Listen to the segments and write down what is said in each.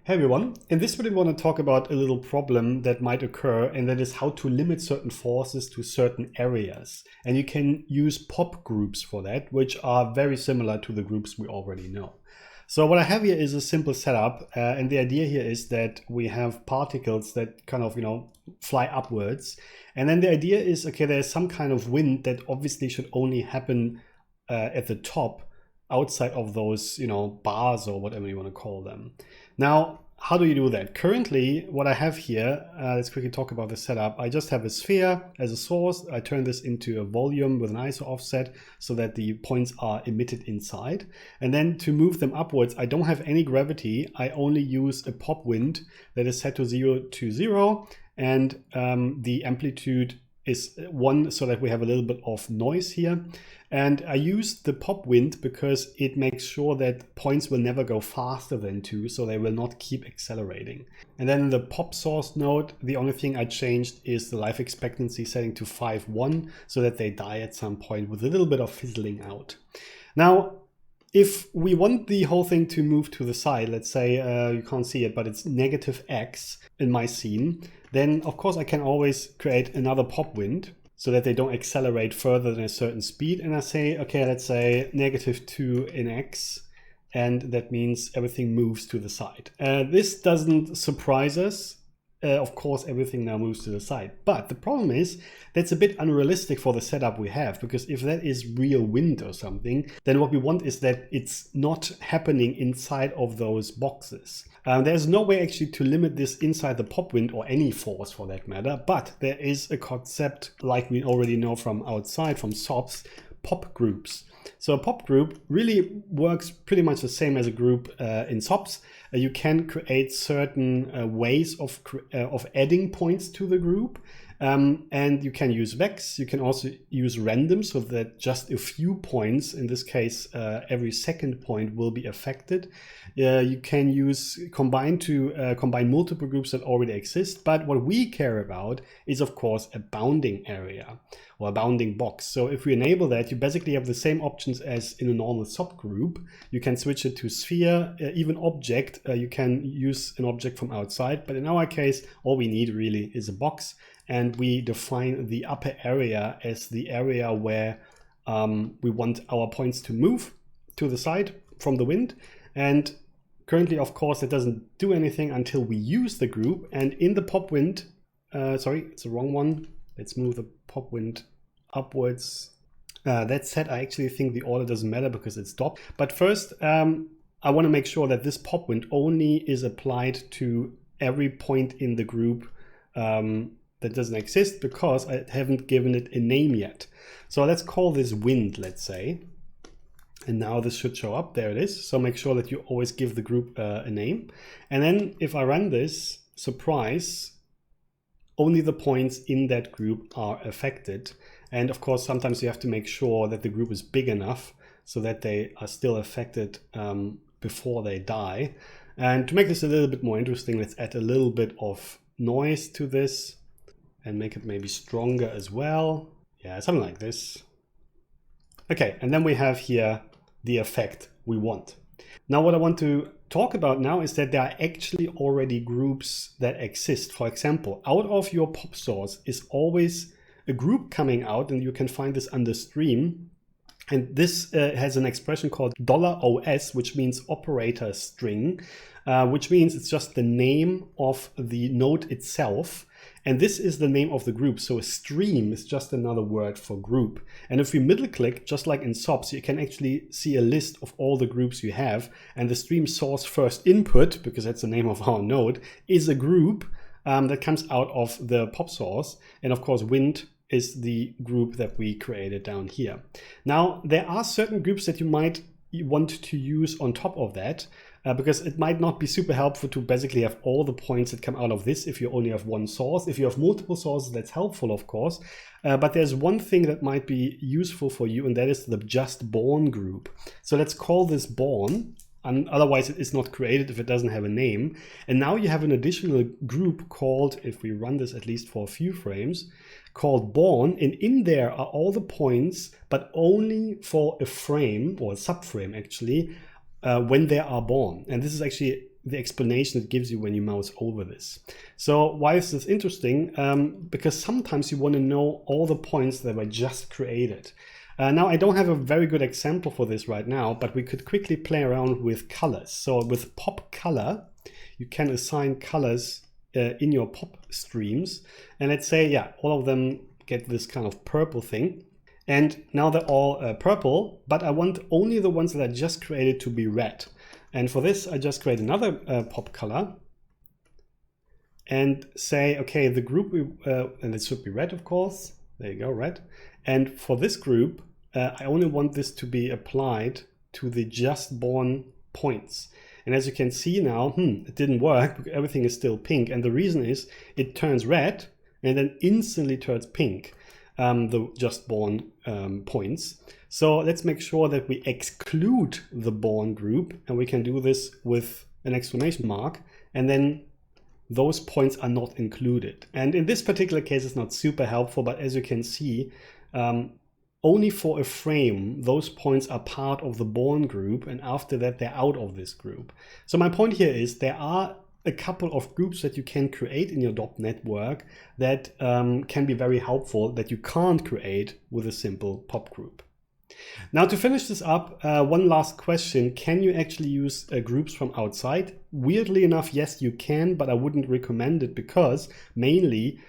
Hey everyone, in this video we want to talk about a little problem that might occur, and that is how to limit certain forces to certain areas. And you can use pop groups for that, which are very similar to the groups we already know. So what I have here is a simple setup, and the idea here is that we have particles that kind of, fly upwards. And then the idea is, okay, there's some kind of wind that obviously should only happen at the top, outside of those, bars or whatever you want to call them. Now, how do you do that? Currently, what I have here, let's quickly talk about the setup. I just have a sphere as a source. I turn this into a volume with an ISO offset so that the points are emitted inside. And then to move them upwards, I don't have any gravity. I only use a pop wind that is set to 0 to 0. And the amplitude is 1 so that we have a little bit of noise here. And I use the pop wind because it makes sure that points will never go faster than 2, so they will not keep accelerating. And then in the pop source node, the only thing I changed is the life expectancy setting to 5.1 so that they die at some point with a little bit of fizzling out. Now, if we want the whole thing to move to the side, let's say you can't see it, but it's negative x in my scene, then of course I can always create another pop wind so that they don't accelerate further than a certain speed. And I say, okay, let's say -2 in x, and that means everything moves to the side. This doesn't surprise us. Of course, everything now moves to the side. But the problem is that's a bit unrealistic for the setup we have, because if that is real wind or something, then what we want is that it's not happening inside of those boxes. There's no way actually to limit this inside the pop wind, or any force for that matter, but there is a concept like we already know from outside, from SOPs, pop groups. So a pop group really works pretty much the same as a group in SOPs. You can create certain ways of adding points to the group. And you can use vex. You can also use random, so that just a few points, in this case every second point, will be affected. You can use combine to combine multiple groups that already exist, but what we care about is of course a bounding area or a bounding box. So if we enable that, you basically have the same options as in a normal SOP group. You can switch it to sphere, even object. You can use an object from outside, but in our case all we need really is a box. And we define the upper area as the area where we want our points to move to the side from the wind. And currently, of course, it doesn't do anything until we use the group. And in the pop wind, sorry, it's the wrong one. Let's move the pop wind upwards. That said, I actually think the order doesn't matter because it's stopped. But first, I want to make sure that this pop wind only is applied to every point in the group that doesn't exist, because I haven't given it a name yet. So let's call this wind, let's say. And now this should show up. There it is. So make sure that you always give the group a name. And then if I run this, surprise, only the points in that group are affected. And of course, sometimes you have to make sure that the group is big enough so that they are still affected before they die. And to make this a little bit more interesting, let's add a little bit of noise to this and make it maybe stronger as well. Yeah, something like this. Okay, and then we have here the effect we want. Now what I want to talk about now is that there are actually already groups that exist. For example, out of your pop source is always a group coming out, and you can find this under stream. And this has an expression called $OS, which means operator string, which means it's just the name of the node itself. And this is the name of the group. So a stream is just another word for group. And if we middle click, just like in SOPs, you can actually see a list of all the groups you have. And the stream source first input, because that's the name of our node, is a group that comes out of the pop source. And of course, wind is the group that we created down here. Now, there are certain groups that you might want to use on top of that, because it might not be super helpful to basically have all the points that come out of this if you only have one source. If you have multiple sources, that's helpful, of course. But there's one thing that might be useful for you, and that is the just born group. So let's call this born. And otherwise it is not created if it doesn't have a name. And now you have an additional group called, if we run this at least for a few frames, called born, and in there are all the points, but only for a frame, or a subframe actually, when they are born. And this is actually the explanation it gives you when you mouse over this. So why is this interesting? Because sometimes you want to know all the points that were just created. Now I don't have a very good example for this right now, but we could quickly play around with colors. So with pop color, you can assign colors in your pop streams. And let's say, yeah, all of them get this kind of purple thing. And now they're all purple, but I want only the ones that I just created to be red. And for this, I just create another pop color and say, okay, the group, and it should be red, of course. There you go, red. And for this group, I only want this to be applied to the just born points. And as you can see now, it didn't work because everything is still pink. And the reason is it turns red and then instantly turns pink, the just born points. So let's make sure that we exclude the born group, and we can do this with an exclamation mark, and then those points are not included. And in this particular case, it's not super helpful, but as you can see, only for a frame, those points are part of the born group, and after that, they're out of this group. So my point here is there are a couple of groups that you can create in your DOP network that can be very helpful that you can't create with a simple pop group. Now to finish this up, one last question. Can you actually use groups from outside? Weirdly enough, yes, you can, but I wouldn't recommend it because mainly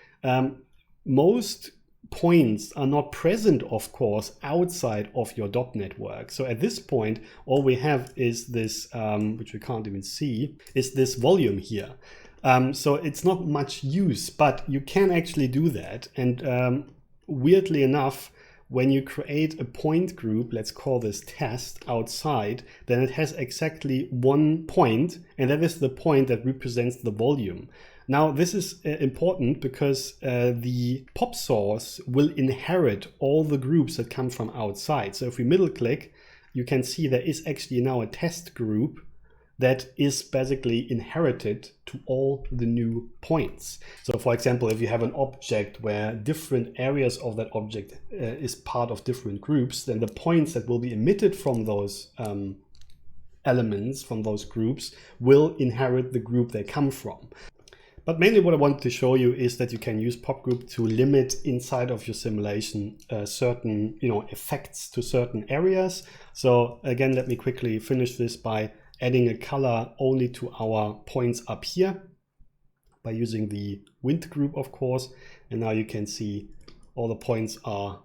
most points are not present, of course, outside of your DOP network. So at this point, all we have is this, which we can't even see, is this volume here. So it's not much use, but you can actually do that. And weirdly enough, when you create a point group, let's call this test outside, then it has exactly one point, and that is the point that represents the volume. Now, this is important because the pop source will inherit all the groups that come from outside. So if we middle click, you can see there is actually now a test group that is basically inherited to all the new points. So for example, if you have an object where different areas of that object is part of different groups, then the points that will be emitted from those elements, from those groups, will inherit the group they come from. But mainly what I wanted to show you is that you can use PopGroup to limit inside of your simulation certain effects to certain areas. So again, let me quickly finish this by adding a color only to our points up here by using the wind group, of course. And now you can see all the points are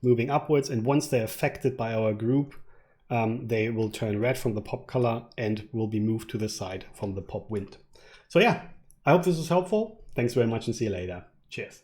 moving upwards. And once they're affected by our group, they will turn red from the pop color and will be moved to the side from the pop wind. So yeah, I hope this was helpful. Thanks very much and see you later. Cheers.